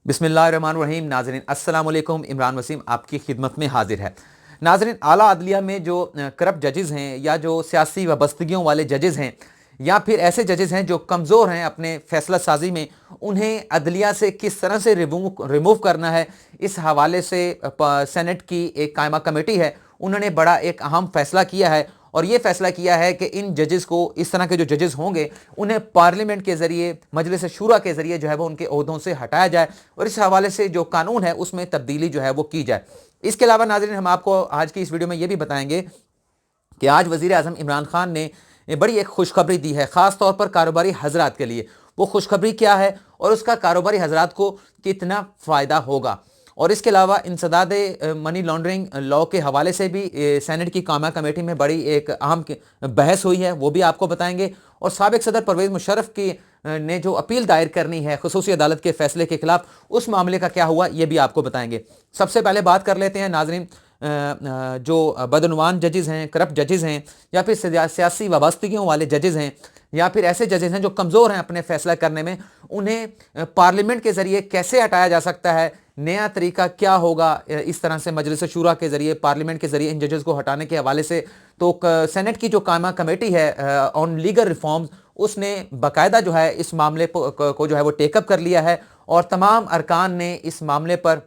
बिस्मिल्लाहिर्रहमानिर्रहीम। नाज़रीन अस्सलाम वालेकुम। इमरान वसीम आपकी खिदमत में हाजिर है। नाज़रीन, आला अदलिया में जो करप्ट जजेज़ हैं या जो सियासी वाबस्तगियों वाले जजेज़ हैं या फिर ऐसे जजेज़ हैं जो कमज़ोर हैं अपने फ़ैसला साजी में, उन्हें अदलिया से किस तरह से रिमूव करना है, इस हवाले से सेनेट की एक कायमा कमेटी है, उन्होंने बड़ा एक अहम फ़ैसला किया है। और ये फैसला किया है कि इन जजेस को, इस तरह के जो जजेस होंगे, उन्हें पार्लियामेंट के ज़रिए, मजलिस शूरा के ज़रिए जो है वो उनके ओहदों से हटाया जाए और इस हवाले से जो कानून है उसमें तब्दीली जो है वो की जाए। इसके अलावा नाज़रीन, हम आपको आज की इस वीडियो में ये भी बताएंगे कि आज वज़ीर आज़म इमरान खान ने बड़ी एक खुशखबरी दी है, ख़ास तौर पर कारोबारी हजरात के लिए। वो खुशखबरी क्या है और उसका कारोबारी हजरात को कितना फ़ायदा होगा। और इसके अलावा इंसदाद मनी लॉन्ड्रिंग लॉ के हवाले से भी सेनेट की कामा कमेटी में बड़ी एक अहम बहस हुई है, वो भी आपको बताएंगे। और साबिक सदर परवेज़ मुशर्रफ की ने जो अपील दायर करनी है खुसूसी अदालत के फैसले के खिलाफ, उस मामले का क्या हुआ ये भी आपको बताएंगे। सबसे पहले बात कर लेते हैं नाजरीन, जो बदनवान जजेज़ हैं, करप्ट जजेज़ हैं या फिर सियासी वाबस्तगियों वाले जजेज़ हैं या फिर ऐसे जजेज़ हैं जो कमज़ोर हैं अपने फैसला करने में, उन्हें पार्लियामेंट के ज़रिए कैसे हटाया जा सकता है, नया तरीका क्या होगा इस तरह से मजलिस शूरा के ज़रिए, पार्लियामेंट के ज़रिए इन जजेस को हटाने के हवाले से। तो सेनेट की जो कायमा कमेटी है ऑन लीगल रिफॉर्म्स, उसने बाकायदा जो है इस मामले को जो है वो टेकअप कर लिया है और तमाम अरकान ने इस मामले पर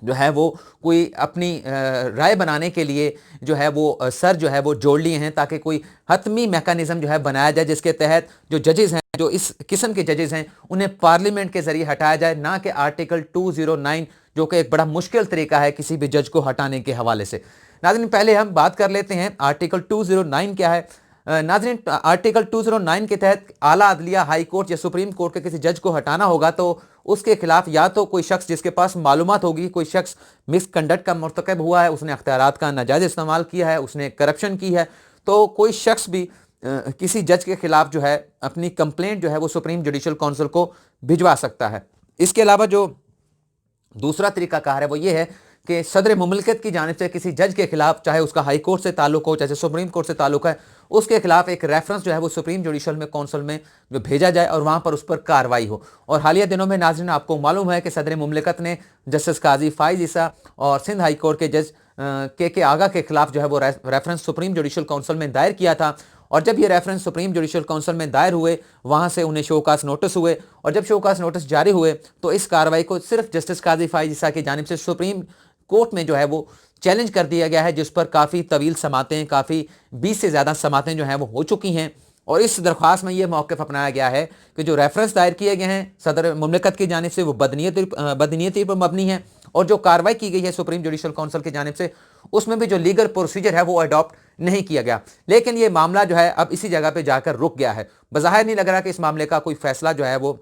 जो है वो कोई अपनी राय बनाने के लिए जो है वो सर जो है वो जोड़ लिए हैं, ताकि कोई हतमी मैकेनिज़्म जो है बनाया जाए जिसके तहत जो जजेस हैं, जो इस किस्म के जजेस हैं, उन्हें पार्लियामेंट के ज़रिए हटाया जाए, ना कि आर्टिकल 209 जो कि एक बड़ा मुश्किल तरीका है किसी भी जज को हटाने के हवाले से। नाज़रीन, पहले हम बात कर लेते हैं आर्टिकल 209 क्या है। नाज़रीन, आर्टिकल 209 के तहत आला अदलिया, हाई कोर्ट या सुप्रीम कोर्ट के किसी जज को हटाना होगा तो उसके खिलाफ या तो कोई शख्स जिसके पास मालूमात होगी, कोई शख्स मिसकंडक्ट का मर्तकब हुआ है, उसने अख्तियारात का नाजायज़ इस्तेमाल किया है, उसने करप्शन की है, तो कोई शख्स भी किसी जज के खिलाफ जो है अपनी कंप्लेंट जो है वो सुप्रीम जुडिशल काउंसिल को भिजवा सकता है। इसके अलावा जो दूसरा तरीकाकार है वो ये है कि सदर मुमलिकत की जानिब से किसी जज के खिलाफ, चाहे उसका हाई कोर्ट से ताल्लुक हो, चाहे सुप्रीम कोर्ट से ताल्लुक है, उसके खिलाफ एक रेफरेंस जो है वो सुप्रीम जुडिशल में काउंसिल में जो भेजा जाए और वहाँ पर उस पर कार्रवाई हो। और हालिया दिनों में नाज़रीन आपको मालूम है कि सदर मुमलिकत ने जस्टिस काजी फाइज ईसा और सिंध हाई कोर्ट के जज के आगा के खिलाफ जो है वो रेफरेंस सुप्रीम जुडिशल काउंसिल में दायर किया था। और जब ये रेफरेंस सुप्रीम जुडिशल काउंसिल में दायर हुए, वहाँ से उन्हें शोकास नोटिस हुए और जब शोकास नोटिस जारी हुए तो इस कार्रवाई को सिर्फ जस्टिस काजी फाइज ईसा की जानिब से सुप्रीम कोर्ट में जो है वो चैलेंज कर दिया गया है, जिस पर काफ़ी तवील समातें, काफ़ी 20 से ज़्यादा समातें जो हैं वो हो चुकी हैं। और इस दरख्वास्त में ये मौक़िफ़ अपनाया गया है कि जो रेफरेंस दायर किए गए हैं सदर मुमलिकत की जानिब से वो बदनीयती पर मबनी है और जो कार्रवाई की गई है सुप्रीम जुडिशल काउंसिल की जानिब से, उसमें भी जो लीगल प्रोसीजर है वो अडॉप्ट नहीं किया गया। लेकिन ये मामला जो है अब इसी जगह पर जाकर रुक गया है। बज़ाहिर नहीं लग रहा कि इस मामले का कोई फ़ैसला जो है वो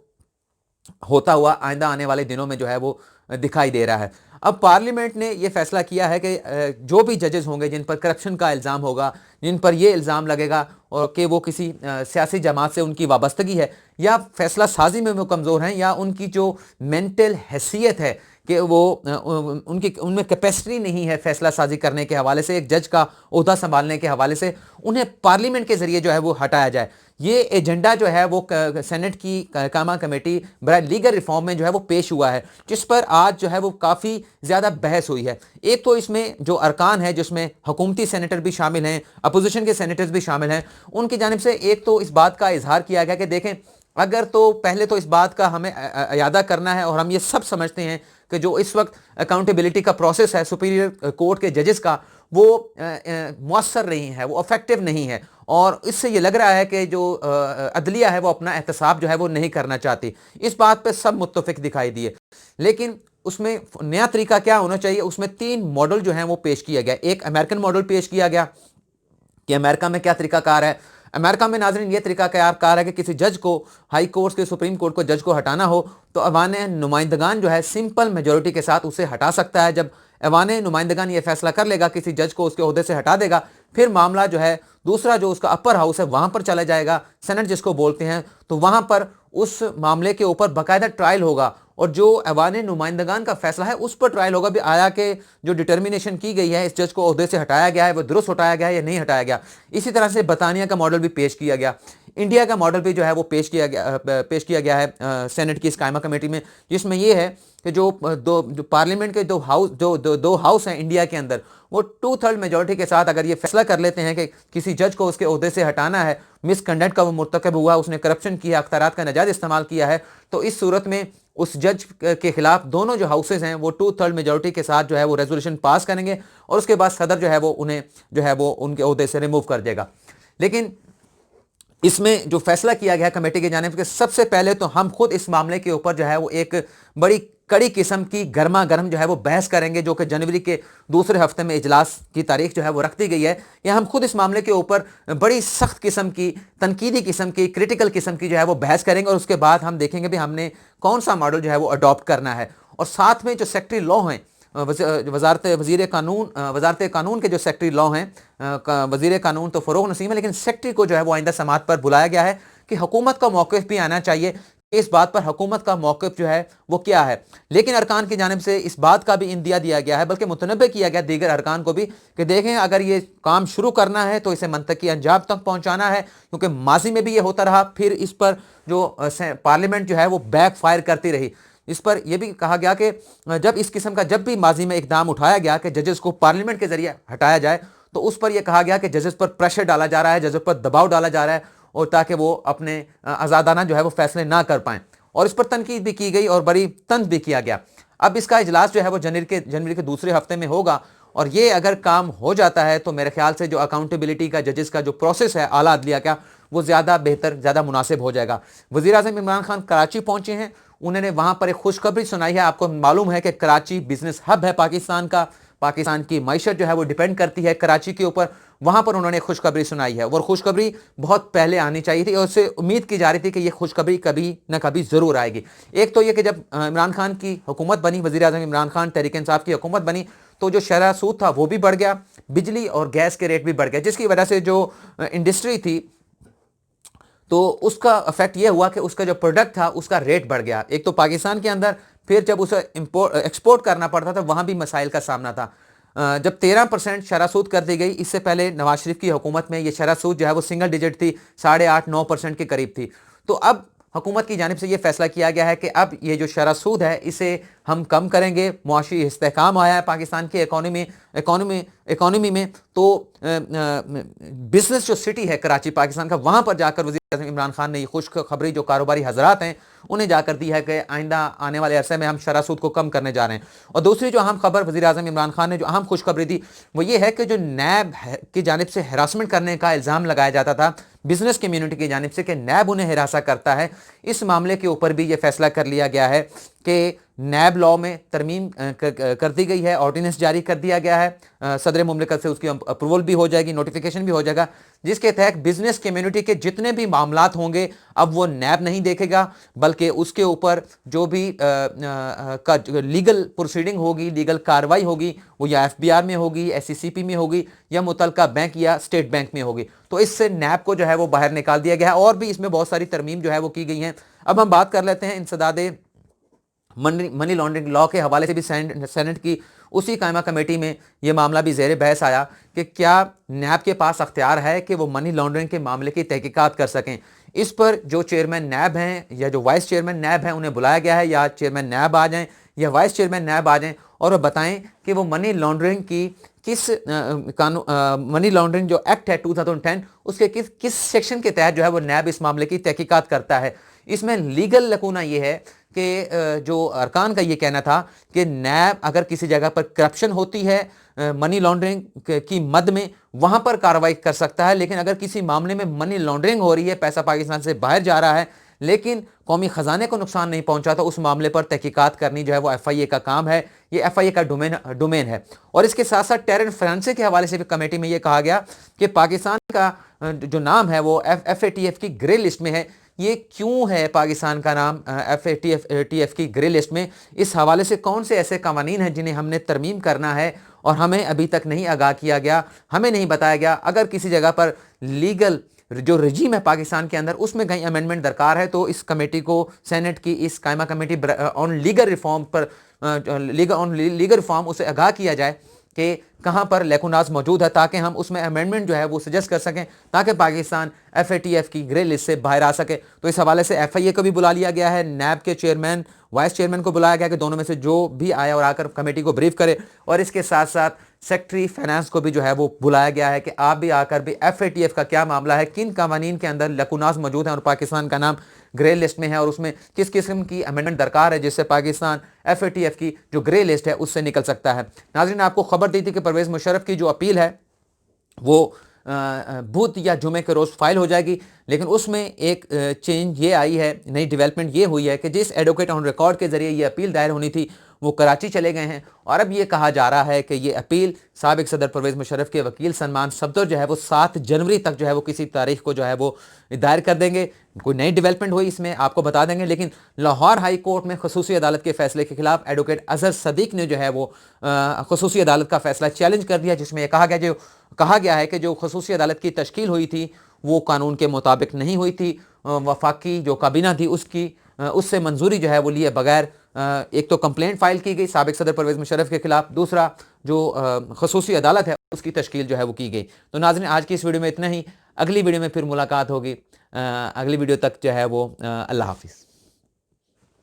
होता हुआ आइंदा आने वाले दिनों में जो है वो दिखाई दे रहा है। अब पार्लियामेंट ने यह फैसला किया है कि जो भी जजेस होंगे जिन पर करप्शन का इल्ज़ाम होगा, जिन पर यह इल्ज़ाम लगेगा और कि वो किसी सियासी जमात से उनकी वाबस्तगी है या फैसला साजी में वो कमज़ोर हैं या उनकी जो मेंटल हैसियत है कि वो उनमें कैपेसिटी नहीं है फैसला साजी करने के हवाले से, एक जज का ओहदा संभालने के हवाले से, उन्हें पार्लियामेंट के ज़रिए जो है वो हटाया जाए। ये एजेंडा जो है वो सेनेट की कामा कमेटी बराए लीगल रिफॉर्म में जो है वो पेश हुआ है, जिस पर आज जो है वो काफ़ी ज़्यादा बहस हुई है। एक तो इसमें जो अरकान है जिसमें हुकूमती सेनेटर भी शामिल हैं, अपोजिशन के सेनेटर्स भी शामिल हैं, उनकी जानिब से एक तो इस बात का इजहार किया गया कि देखें, अगर तो पहले तो इस बात का हमें अयादा करना है और हम ये सब समझते हैं कि जो इस वक्त अकाउंटेबिलिटी का प्रोसेस है सुपीरियर कोर्ट के जजेस का, वो मुअस्सर नहीं है, वो इफेक्टिव नहीं है और इससे ये लग रहा है कि जो अदलिया है वो अपना एहतसाब जो है वो नहीं करना चाहती। इस बात पे सब मुत्तफिक दिखाई दिए, लेकिन उसमें नया तरीका क्या होना चाहिए, उसमें 3 मॉडल जो हैं वो पेश किया गया। एक अमेरिकन मॉडल पेश किया गया कि अमेरिका में क्या तरीकाकार है। अमेरिका में नाज़रीन ये तरीकाकार है कि किसी जज को, हाई कोर्ट के सुप्रीम कोर्ट को जज को हटाना हो तो अवान नुमाइंदगान जो है सिंपल मेजॉरिटी के साथ उसे हटा सकता है। जब अवान नुमाइंदगान ये फैसला कर लेगा, किसी जज को उसके ओहदे से हटा देगा, फिर मामला जो है दूसरा जो उसका अपर हाउस है वहाँ पर चला जाएगा, सेनेट जिसको बोलते हैं, तो वहाँ पर उस मामले के ऊपर बाकायदा ट्रायल होगा और जो अवान नुमाइंदगान का फैसला है उस पर ट्रायल होगा भी आया कि जो डिटर्मिनेशन की गई है इस जज को ओहदे से हटाया गया है वो दुरुस्त हटाया गया है या नहीं हटाया गया। इसी तरह से बरतानिया का मॉडल भी पेश किया गया। इंडिया का मॉडल भी जो है वो पेश किया गया है सेनेट की इस कायमा कमेटी में, जिसमें ये है कि जो पार्लियामेंट के दो हाउस हैं इंडिया के अंदर, वो 2/3 मेजोरिटी के साथ अगर ये फैसला कर लेते हैं कि किसी जज को उसके ओहदे से हटाना है, मिसकंडक्ट का वो मुर्तकब हुआ, उसने करप्शन किया, अख्तियारात का नाजायज इस्तेमाल किया है, तो इस सूरत में उस जज के खिलाफ दोनों जो हाउसेज हैं वो 2/3 मेजोरिटी के साथ जो है वो रेजोल्यूशन पास करेंगे और उसके बाद सदर जो है वो उन्हें जो है वो उनके ओहदे से रिमूव कर देगा। लेकिन इसमें जो फैसला किया गया कमेटी की जानिब से, सबसे पहले तो हम खुद इस मामले के ऊपर जो है वो एक बड़ी कड़ी किस्म की गर्मा गर्म जो है वो बहस करेंगे, जो कि जनवरी के दूसरे हफ्ते में इजलास की तारीख जो है वो रख दी गई है। या हम खुद इस मामले के ऊपर बड़ी सख्त किस्म की, तनकीदी किस्म की, क्रिटिकल किस्म की जो है वो बहस करेंगे और उसके बाद हम देखेंगे भी हमने कौन सा मॉडल जो है वो अडॉप्ट करना है। और साथ में जो सेक्रेटरी लॉ हैं, वज़ीर कानून के जो सेक्रेटरी लॉ हैं, वज़ीर कानून तो फ़रोग़ नसीम है, लेकिन सेक्रेटरी को जो है वो आइंदा समात पर बुलाया गया है कि हुकूमत का मौक़िफ़ भी आना चाहिए, इस बात पर हुकूमत का मौक़िफ़ जो है वो क्या है। लेकिन अरकान की जानिब से इस बात का भी इंदिया दिया गया है, बल्कि मुतनब्बे किया गया दीगर अरकान को भी कि देखें अगर ये काम शुरू करना है तो इसे मंतकी अंजाम तक पहुँचाना है, क्योंकि माजी में भी ये होता रहा, फिर इस पर जो पार्लियामेंट जो है वो बैक फायर करती रही। इस पर यह भी कहा गया कि जब इस किस्म का जब भी माजी में इकदाम उठाया गया कि जजेस को पार्लियामेंट के जरिए हटाया जाए, तो उस पर यह कहा गया कि जजेस पर प्रेशर डाला जा रहा है, जजेस पर दबाव डाला जा रहा है, और ताकि वो अपने आज़ादाना जो है वो फैसले ना कर पाएँ। और इस पर तनकीद भी की गई और बड़ी तंज भी किया गया। अब इसका इजलास जो है वो जनवरी के दूसरे हफ्ते में होगा, और ये अगर काम हो जाता है तो मेरे ख्याल से जो अकाउंटेबिलिटी का, जजेस का जो प्रोसेस है आला अदलिया का, वो ज़्यादा बेहतर, ज़्यादा मुनासिब हो जाएगा। वज़ीर आज़म इमरान खान कराची पहुँचे हैं, उन्होंने वहाँ पर एक खुशखबरी सुनाई है। आपको मालूम है कि कराची बिजनेस हब है पाकिस्तान का, पाकिस्तान की मईशत जो है वो डिपेंड करती है कराची के ऊपर। वहाँ पर उन्होंने खुशखबरी सुनाई है, और खुशखबरी बहुत पहले आनी चाहिए थी और उससे उम्मीद की जा रही थी कि ये खुशखबरी कभी ना कभी ज़रूर आएगी। एक तो ये कि जब इमरान खान की हुकूमत बनी, वज़ीर आज़म इमरान खान तहरीक इंसाफ की हुकूमत बनी, तो जो शरह सूद था वो भी बढ़ गया, बिजली और गैस के रेट भी बढ़ गए, जिसकी वजह से जो इंडस्ट्री थी तो उसका इफेक्ट ये हुआ कि उसका जो प्रोडक्ट था उसका रेट बढ़ गया, एक तो पाकिस्तान के अंदर, फिर जब उसे एक्सपोर्ट करना पड़ता था वहाँ भी मसाइल का सामना था। जब 13% शरह सूद कर दी गई, इससे पहले नवाज शरीफ की हुकूमत में ये शरह सूद जो है वो सिंगल डिजिट थी, 8.5-9% के करीब थी। तो अब हुकूमत की जानिब से ये फैसला किया गया है कि अब ये जो शरह सूद है इसे हम कम करेंगे। मुआशी इस्तेहकाम आया है पाकिस्तान की इकॉनमी में, तो बिजनेस जो सिटी है कराची पाकिस्तान का, वहाँ पर जाकर वज़ीर आज़म इमरान खान ने ये खुशखबरी जो कारोबारी हजरात हैं उन्हें जाकर दी है कि आइंदा आने वाले अरसे में हम शरह सूद को कम करने जा रहे हैं। और दूसरी जो अहम खबर वज़ीर आज़म इमरान खान ने जो अहम खुशखबरी दी वो ये है कि जो नैब की जानिब से हरासमेंट करने का इल्ज़ाम लगाया जाता था बिजनेस कम्युनिटी की जानिब से कि नैब उन्हें हिरासा करता है, इस मामले के ऊपर भी ये फैसला कर लिया गया है कि नैब लॉ में तरमीम कर दी गई है, ऑर्डिनेंस जारी कर दिया गया है, सदर मुमलिकत से उसकी अप्रूवल भी हो जाएगी, नोटिफिकेशन भी हो जाएगा, जिसके तहत बिजनेस कम्युनिटी के जितने भी मामलात होंगे अब वो नैब नहीं देखेगा, बल्कि उसके ऊपर जो भी लीगल प्रोसीडिंग होगी, लीगल कार्रवाई होगी, वो या FBR में होगी, SCCP में होगी, या मुतलका बैंक या स्टेट बैंक में होगी। तो इससे नैब को जो है वो बाहर निकाल दिया गया है, और भी इसमें बहुत सारी तरमीम जो है वो की गई हैं। अब हम बात कर लेते हैं इंसदादे मनी लॉन्ड्रिंग लॉ के हवाले से भी सेनेट की उसी कायमा कमेटी में ये मामला भी ज़ेर बहस आया कि क्या नैब के पास अख्तियार है कि वो मनी लॉन्ड्रिंग के मामले की तहकीकात कर सकें। इस पर जो चेयरमैन नैब हैं या जो वाइस चेयरमैन नैब हैं उन्हें बुलाया गया है, या चेयरमैन नैब आ जाएं या वाइस चेयरमैन नैब आ जाएं और वो बताएं कि वो मनी लॉन्ड्रिंग की किस मनी लॉन्ड्रिंग जो एक्ट है 2010 उसके किस सेक्शन के तहत जो है वो नैब इस मामले की तहकीकात करता है। इसमें लीगल लकूना ये है कि जो अरकान का ये कहना था कि नैब अगर किसी जगह पर करप्शन होती है मनी लॉन्ड्रिंग की मद में, वहाँ पर कार्रवाई कर सकता है, लेकिन अगर किसी मामले में मनी लॉन्ड्रिंग हो रही है, पैसा पाकिस्तान से बाहर जा रहा है लेकिन कौमी ख़जाने को नुकसान नहीं पहुंचा, तो उस मामले पर तहकीकात करनी जो है वो FIA का काम है, ये FIA का डोमेन है। और इसके साथ साथ टेरर फाइनेंसिंग के हवाले से भी कमेटी में ये कहा गया कि पाकिस्तान का जो नाम है वो FATF की ग्रे लिस्ट में है। ये क्यों है पाकिस्तान का नाम FATF की ग्रे लिस्ट में? इस हवाले से कौन से ऐसे कवानीन हैं जिन्हें हमने तरमीम करना है और हमें अभी तक नहीं आगाह किया गया, हमें नहीं बताया गया। अगर किसी जगह पर लीगल जो रजीम है पाकिस्तान के अंदर उसमें कहीं अमेंडमेंट दरकार है तो इस कमेटी को, सेनेट की इस कायमा कमेटी ऑन लीगल रिफॉर्म पर लीगल रिफॉर्म उसे आगाह किया जाए کہ کہاں پر لیکوناز موجود ہے تاکہ ہم اس میں امینڈمنٹ جو ہے وہ سجیسٹ کر سکیں تاکہ پاکستان FATF کی گرے لسٹ سے باہر آ سکے. تو اس حوالے سے FIA کو بھی بلا لیا گیا ہے, نیب کے چیئرمین وائس چیئرمین کو بلایا گیا کہ دونوں میں سے جو بھی آیا اور آ کر کمیٹی کو بریف کرے, اور اس کے ساتھ ساتھ سیکٹری فائنانس کو بھی جو ہے وہ بلایا گیا ہے کہ آپ بھی آ کر بھی FATF کا کیا معاملہ ہے, کن قوانین کے اندر لیکوناز موجود ہیں اور پاکستان کا نام گرے لسٹ میں ہے, اور اس میں کس قسم کی امینڈمنٹ درکار ہے جس سے پاکستان FATF کی جو گرے لسٹ ہے اس سے نکل سکتا ہے. ناظرین, آپ کو خبر دی تھی کہ پرویز مشرف کی جو اپیل ہے وہ بدھ یا جمعے کے روز فائل ہو جائے گی, لیکن اس میں ایک چینج یہ آئی ہے, نئی ڈیولپمنٹ یہ ہوئی ہے کہ جس ایڈوکیٹ آن ریکارڈ کے ذریعے یہ اپیل دائر ہونی تھی وہ کراچی چلے گئے ہیں, اور اب یہ کہا جا رہا ہے کہ یہ اپیل سابق صدر پرویز مشرف کے وکیل سلمان صفدر جو ہے وہ 7 جنوری تک جو ہے وہ کسی تاریخ کو جو ہے وہ دائر کر دیں گے. کوئی نئی ڈیولپمنٹ ہوئی اس میں آپ کو بتا دیں گے. لیکن لاہور ہائی کورٹ میں خصوصی عدالت کے فیصلے کے خلاف ایڈوکیٹ اظہر صدیق نے جو ہے وہ خصوصی عدالت کا فیصلہ چیلنج کر دیا, جس میں یہ کہا گیا ہے کہ جو خصوصی عدالت کی تشکیل ہوئی تھی وہ قانون کے مطابق نہیں ہوئی تھی, وفاقی جو کابینہ تھی اس سے منظوری جو ہے وہ لیے بغیر ایک تو کمپلینٹ فائل کی گئی سابق صدر پرویز مشرف کے خلاف, دوسرا جو خصوصی عدالت ہے اس کی تشکیل جو ہے وہ کی گئی. تو ناظرین, آج کی اس ویڈیو میں اتنا ہی, اگلی ویڈیو میں پھر ملاقات ہوگی. اگلی ویڈیو تک جو ہے وہ اللہ حافظ.